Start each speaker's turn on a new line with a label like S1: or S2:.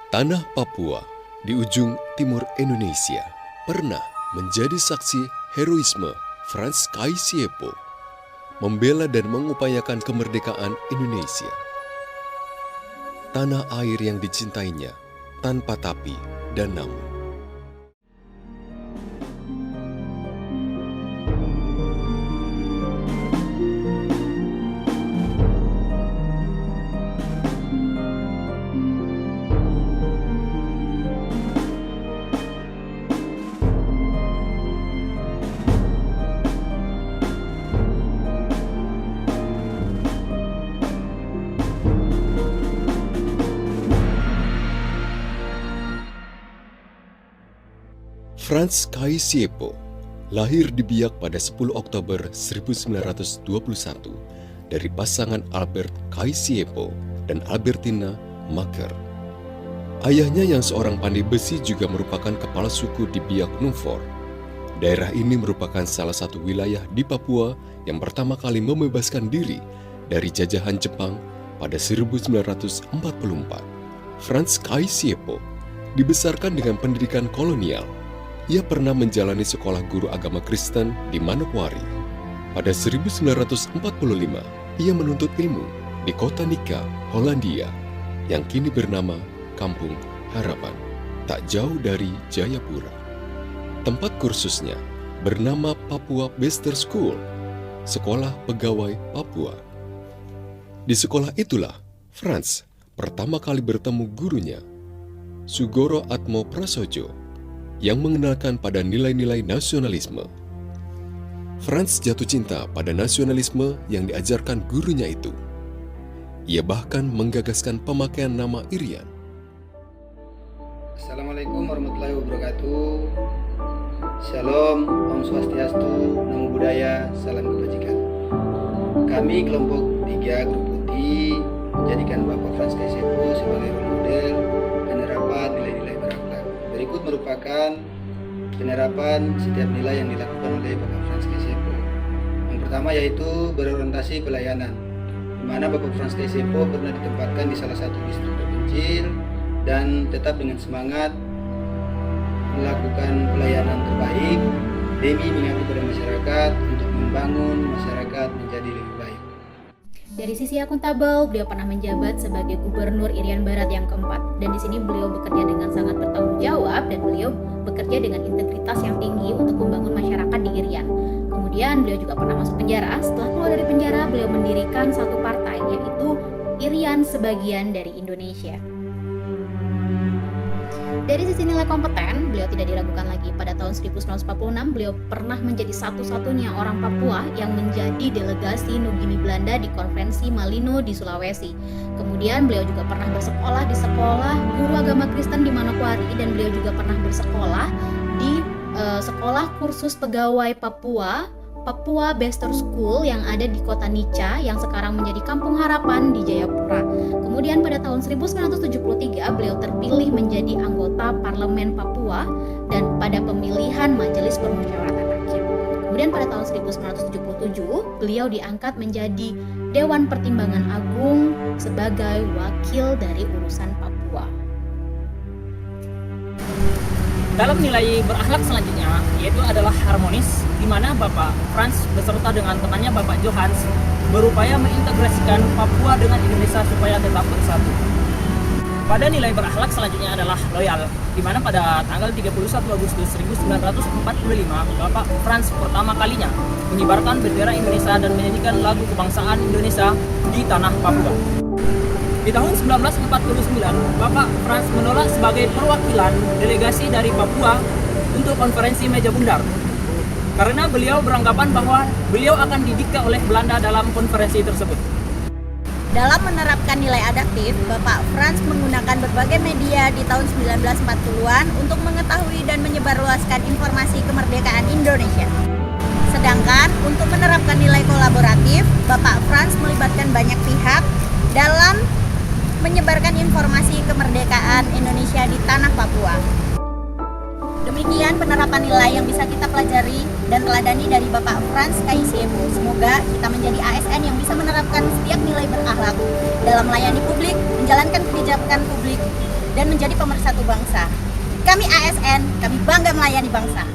S1: Tanah Papua di ujung timur Indonesia pernah menjadi saksi heroisme Frans Kaisiepo membela dan mengupayakan kemerdekaan Indonesia. Tanah air yang dicintainya tanpa tapi dan namun. Frans Kaisiepo lahir di Biak pada 10 Oktober 1921 dari pasangan Albert Kaisiepo dan Albertina Maker. Ayahnya yang seorang pandai besi juga merupakan kepala suku di Biak Numfor. Daerah ini merupakan salah satu wilayah di Papua yang pertama kali membebaskan diri dari jajahan Jepang pada 1944. Frans Kaisiepo dibesarkan dengan pendidikan kolonial. Ia pernah menjalani sekolah guru agama Kristen di Manokwari. Pada 1945, ia menuntut ilmu di kota Nika, Hollandia, yang kini bernama Kampung Harapan, tak jauh dari Jayapura. Tempat kursusnya bernama Papua Bester School, Sekolah Pegawai Papua. Di sekolah itulah Frans pertama kali bertemu gurunya, Sugoro Atmo Prasojo, yang mengenalkan pada nilai-nilai nasionalisme. Frans jatuh cinta pada nasionalisme yang diajarkan gurunya itu. Ia bahkan menggagaskan pemakaian nama Irian.
S2: Assalamualaikum warahmatullahi wabarakatuh. Shalom, Om Swastiastu, Namo Buddhaya, salam kebajikan. Kami kelompok 3 Grup Putih menjadikan Bapak Frans Kaisiepo sebagai role model penerapan nilai-nilai berakhlak. Berikut merupakan penerapan setiap nilai yang dilakukan oleh Bapak Frans Kaisiepo. Yang pertama yaitu berorientasi pelayanan, di mana Bapak Frans Kaisiepo pernah ditempatkan di salah satu distrik terpencil dan tetap dengan semangat melakukan pelayanan terbaik demi mengabdi pada masyarakat untuk membangun masyarakat menjadi lebih baik.
S3: Dari sisi akuntabel, beliau pernah menjabat sebagai Gubernur Irian Barat yang keempat, dan di sini beliau bekerja dengan sangat bertanggung jawab dan beliau bekerja dengan integritas yang tinggi untuk membangun masyarakat di Irian. Kemudian beliau juga pernah masuk penjara. Setelah keluar dari penjara, beliau mendirikan satu partai, yaitu Irian Sebagian dari Indonesia. Dari sisi nilai kompeten, beliau tidak diragukan lagi. Pada tahun 1946, beliau pernah menjadi satu-satunya orang Papua yang menjadi delegasi Nugini Belanda di Konferensi Malino di Sulawesi. Kemudian beliau juga pernah bersekolah di sekolah guru agama Kristen di Manokwari, dan beliau juga pernah bersekolah di sekolah kursus pegawai Papua Bester School yang ada di kota Nica yang sekarang menjadi Kampung Harapan di Jayapura. Kemudian pada tahun 1973 beliau terpilih menjadi anggota Parlemen Papua dan pada pemilihan Majelis Permusyawaratan Rakyat. Kemudian pada tahun 1977 beliau diangkat menjadi Dewan Pertimbangan Agung sebagai wakil dari urusan Papua.
S4: Dalam nilai berakhlak selanjutnya yaitu adalah harmonis, di mana Bapak Frans beserta dengan temannya Bapak Johans berupaya mengintegrasikan Papua dengan Indonesia supaya tetap bersatu. Pada nilai berakhlak selanjutnya adalah loyal, di mana pada tanggal 31 Agustus 1945 Bapak Frans pertama kalinya mengibarkan bendera Indonesia dan menyanyikan lagu kebangsaan Indonesia di tanah Papua. Di tahun 1949, Bapak Frans menolak sebagai perwakilan delegasi dari Papua untuk konferensi meja bundar, karena beliau beranggapan bahwa beliau akan didikte oleh Belanda dalam konferensi tersebut.
S5: Dalam menerapkan nilai adaptif, Bapak Frans menggunakan berbagai media di tahun 1940-an untuk mengetahui dan menyebarluaskan informasi kemerdekaan Indonesia. Sedangkan untuk menerapkan nilai kolaboratif, Bapak Frans melibatkan banyak pihak dalam menyebarkan informasi kemerdekaan Indonesia di tanah Papua. Demikian penerapan nilai yang bisa kita pelajari dan teladani dari Bapak Frans Kaisiepo. Semoga kita menjadi ASN yang bisa menerapkan setiap nilai berakhlak dalam melayani publik, menjalankan kebijakan publik, dan menjadi pemersatu bangsa. Kami ASN, kami bangga melayani bangsa.